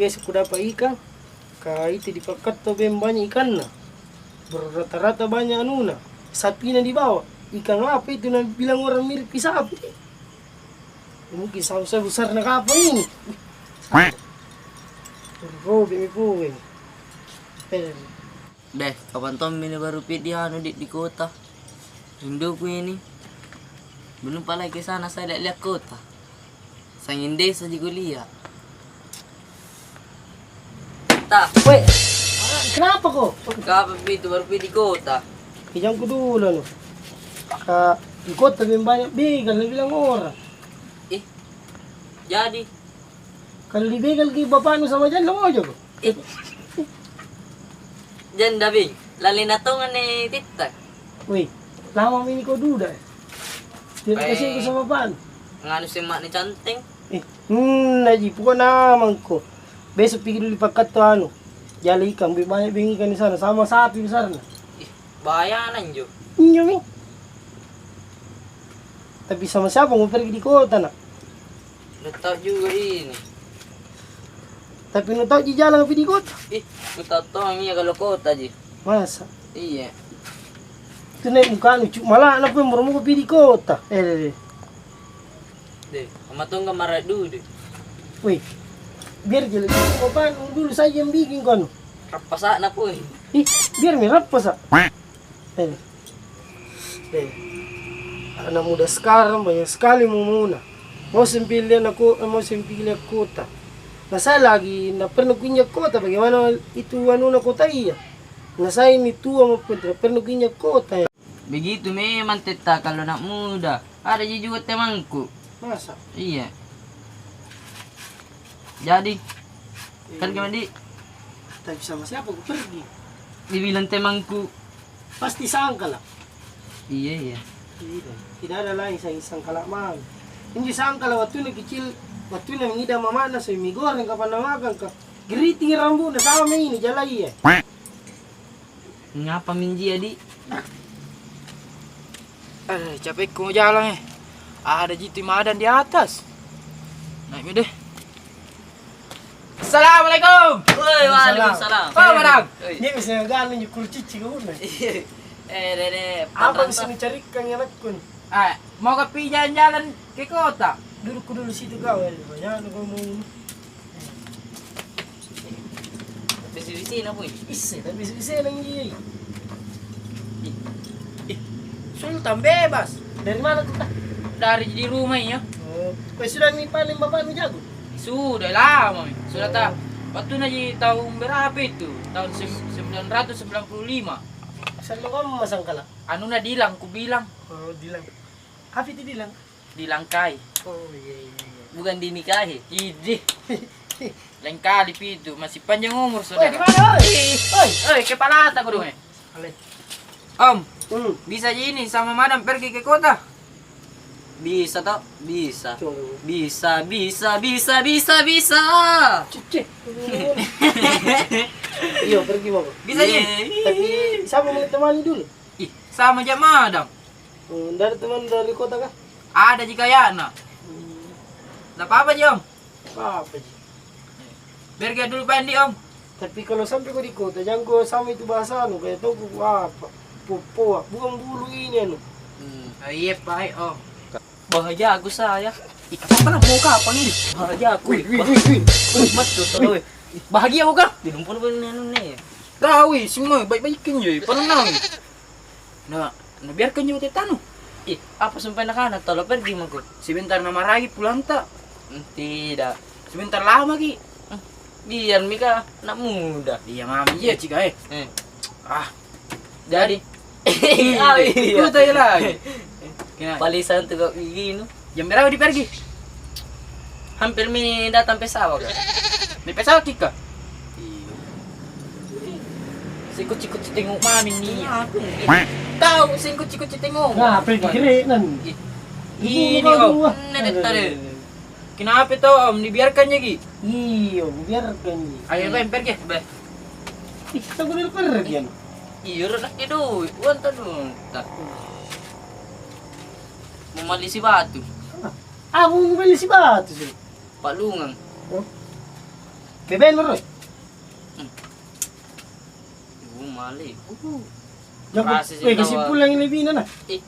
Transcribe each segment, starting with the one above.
besok ku dapat ikan. Itu dipakat to ben banyak ikan na. Rata-rata banyak anuna. Sapi na dibawa. Ikan apa itu na bilang orang mirip sapi. Mungkin sama-sama besar na kapal ini. Robe mi. Deh, kapan Tom ini baru di kota. Rinduku ini. Belum pala ke sana saya lihat kota. Sangin desa di kuliah. Tak, Weh, kenapa kok? kapan itu baru di kota. Kijang ko dulu no. Di kota ben banyak begal na bilang orang. Jadi, Kalau di begal ki bapak nu sama dyan, lang aja ko. jan dabing, lalin na tongan ni titak. Weh, lama ini ko duda. Tidak kasi ko sa bapak. Ngano si mak ni canting. Naji, pukul naman ko. Besok pikir lipakat to ano. Jala ikan, banyak bing ikan di sana. Sama sapi besar na. Bayanan jo. Inyo mi. Tapi sama siapa mau pergi di kota na? Ngetau juga ini. Tapi nu tahu di jalan pergi di kota. Ku tahu tong iya kalau kota ji. Masa? Iya. Itu naik muka nu malah anak pun mau pergi di kota. Deh, sama tong marah dulu deh. Wih, biar jelas bapak dulu saja yang bikin kan. Rapasa na po eh. Biar merah apa sa? Anak muda sekarang banyak sekali muna. Mau sempilian aku, mau sempilian kota. Nah saya lagi, na pernah punya kota. Bagaimana itu anu na kota iya? Nah saya ini tua maupun tidak pernah punya kota ya. Begitu memang teta kalau nak muda. Ada juga temanku. Masa? Iya. Jadi, kan mandi. Tapi sama siapa aku pergi? Dibilang temanku. Pasti sangka lah. Iya. Tidak ada lain saya sangka lah mal. Ini sangka lah waktu ini kecil. Waktu ini mengida mama na saya mie goreng kapan namakan ka. Geriting rambut na sama ini jalai ya. Ngapa minji adi? Capek ku mau jalan Ada jitu madan di atas. Naik deh. Assalamualaikum. Woi, waalaikumsalam. Madam. Dia bisa galing yung kurcici ko na. Dede. Apa bisa mencarikan yang aku? Mau ke jalan-jalan ke kota? Duduk dulu situ kau ya. Banyak kau mau. Bisi-bisi na po eh. Tapi bisa lang iya. Sultan bebas. Dari mana tuh? Dari di rumah ya. Sudah nih paling bapak nu jago. Sudah lama. Sudah tak. Waktu di tahun berapa itu? Tahun 1995. Saan mo kamu masang kala? Anu na dilang, ku bilang. Oh, dilang. Apa itu dilang? Dilangkai. Oh, iya. Bukan dinikahi. Idih. Lain kali itu masih panjang umur Woi, saudara. di mana? Oi. Kepala tak dong Ale. Om, bisa ini sama madam pergi ke kota? Bisa toh? Bisa. Tuh. Bisa. Cuci. Iya, pergi mau. Bisa Iya. Tapi siapa mau temani dulu? Sama aja madam. Dari teman dari kota kah? Ada jika ya nak. Tak apa-apa Om. Apa sih? Pergi dulu pandi Om. Tapi kalau sampai kau di kota, jangan kau sama itu bahasa anu, kayak tahu kau apa? Popo, bukan bulu ini anu. Iya baik Om. Bahagia aku saya. Apa mau kapan ini? Bahagia aku. Mat tuh. Bahagia aku kah? Dilumpur pun anu nih. Rawi semua baik-baikin je. Penang. Nah biarkan juga tetanu. Apa sampai nak tolong pergi maku. Sebentar namarahi pulang tak? Tidak. Sebentar lama ki. Biar Mika anak muda. Iya mami iya cika Jadi. Itu tayo lagi. Palisan tuh kok gini. Jam berapa di pergi? Hampir mi datang pesawat. May pesawat ka? Sikut-sikut tengok mami ni. Tahu sikut-sikut tengok. Nah, pergi kiri nan. Ini Om. Tadi. Kenapa to Om? Dibiarkan niya ki. Iyo, biarkan ni. Ayo ba pergi. Ba. Kita boleh pergi anu. Iya nak itu. Wanta dun. Tak. Memalisi batu. Aku mau beli si batu sih. Pak Lungang. Beben mo, Roy. Mali. Kasi Kasi pulang yung libinan na. Hindi.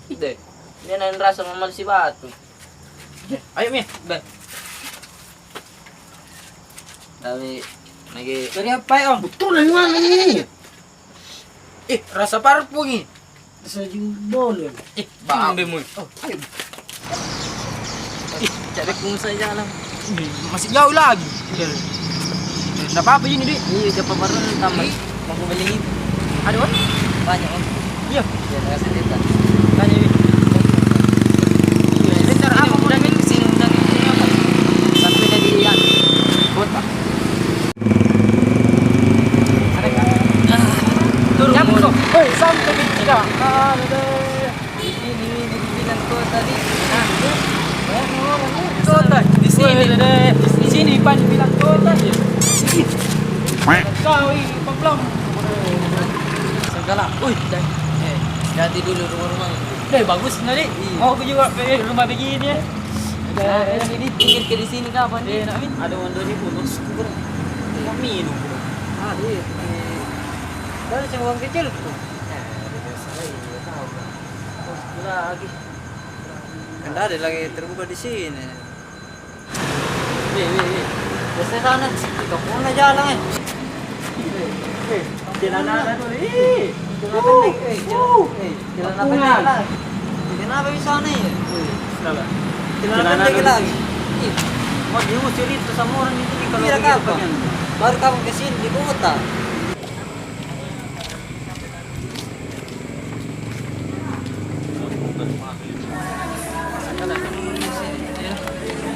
Hindi na yung rasa mamal si Bato. Ayo, Mi. Be. Dami, Dari apa ya, Om? Betul na yung mga niya. Rasa parfum ni. Sa yung bolo. Bambe mo. cari kung saya lang. Masih jauh lagi. Enggak apa-apa ini, Dik. Iya, kepaparan tambah. Mau beli ini. Ada, Om? Banyak, Om. Iya. Ya, kasih kita. Tanya, Mi. Bentar, aku undangin ke sini, undangin ke sini apa? Sampai dari yang kota. Ada kan? Turun. Siapa kau? Hoy, sampai di ka. Di sini, di bilang kota di. Kota. Di sini. Di sini Pan bilang kota ya. Kau pemplong. Segala. Ganti dulu rumah-rumah. Bagus nadi. Mau aku juga pengen rumah begini ya. Ini tinggal ke di sini kapan? Ada wando di putus. Mau minum. Iya. Dari yang uang kecil tuh. Lagi. Kan ada lagi terbuka di sini. Biasa sana, kita pun jalan kan. Jalan apa tuh? Jalan apa jalan? Kenapa bisa nih? Kenapa? Jalan pendek lagi. Mau diusir itu sama orang itu di kalau Kira begitu apa? pengen. Baru kamu kesini di kota.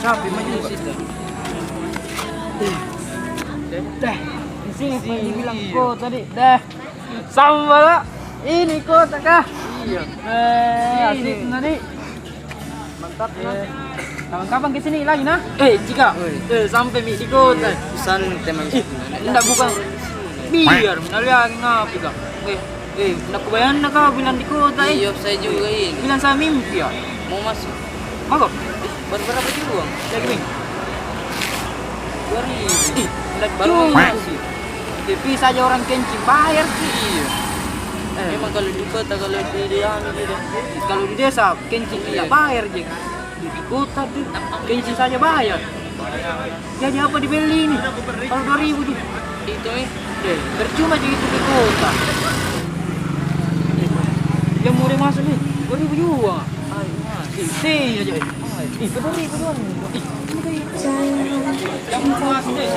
Capek mah juga. Dah, di sini Pak dibilang kota tadi. Dah. Sama lah. Ini kota kah? Iya. Asik tadi. Mantap ya. Kapan-kapan ke sini lagi nah? Jika sampai di kota. Pesan teman. Enggak bukan biar menalian ngapi kah? Nak kebayang nak kau bilang di kota Iya, saya juga ini. Bilang saya mimpi ya. Mau masuk. Mau Berapa uang? lagi nih. 2000. Baru masih. Tapi saja orang kencing bayar sih. Iya. Memang kalau di kota kalau di anu gitu. Kalau di desa kencing tidak bayar je. Di kota tuh kencing saja bayar. Jadi apa dibeli ini? Kalau 2000 tuh. Itu Percuma juga itu ke kota. Yang mau masuk nih 2000 juga. Sih aja. Itu 2000 doang. Yang mau masuk deh.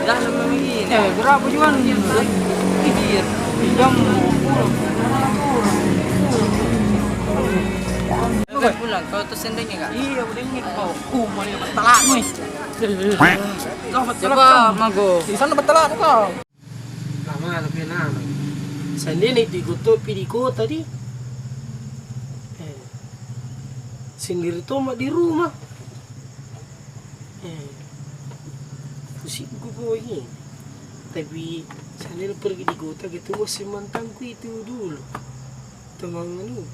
dalam begini. Berapa juga nih? Iya. Yang Bukan pulang, kau tuh sendengnya kak? iya udah ini kau. Mana yang betalak nih? Coba mago. Di sana betalak kau. Lama tapi nama. Sendiri di kota di. Sendiri tomat di rumah. Pusing ko ini. Tapi sendiri pergi di kota ketemu si mantanku itu dulu. Teman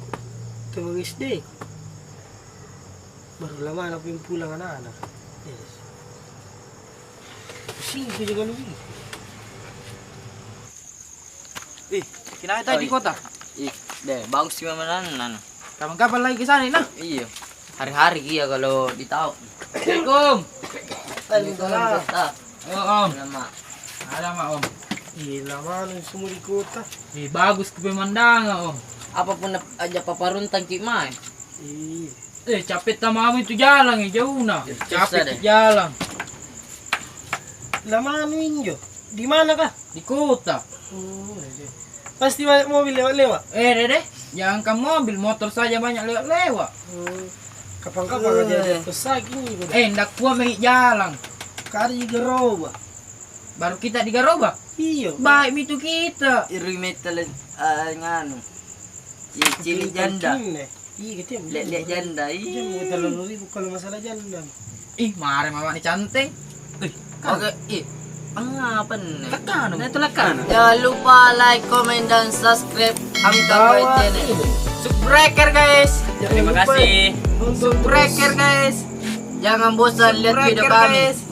teman SD. Baru lama anak pulang anak-anak. Pusing ko juga nih. Kita di kota. Bagus sih memang nana. Kapan-kapan lagi ke sana nah? Iya. Hari-hari iya kalau di tahu. Assalamualaikum. Waalaikumsalam. Om. Lama. Ada mak om. Lama nih semua di kota. Bagus ke pemandangan om. Apapun aja paparun tangki mai. Capek tamamu itu jalan jauh nah. Susah Capek deh. jalan. Lama ninjo. Di mana kah? Di kota. Pasti banyak mobil lewat-lewat. Dede, jangan ke mobil, motor saja banyak lewat-lewat. Kapan-kapan aja pesagi nih. Ndak kuat mengi jalan. Kari juga roba. Baru kita di Garoba. Iya. Baik itu kita. Iri metal nganu. Cili janda. Iya kita. Lihat janda. Iya mau 3.000 kalau masalah janda. Mari mama ni cantik. Oke, apa nih? Tekan. Nah, itu lekan. Jangan lupa like, comment, dan subscribe Amka channel. Subscriber guys. Terima kasih. Untuk Subscriber guys. Jangan bosan lihat video kami.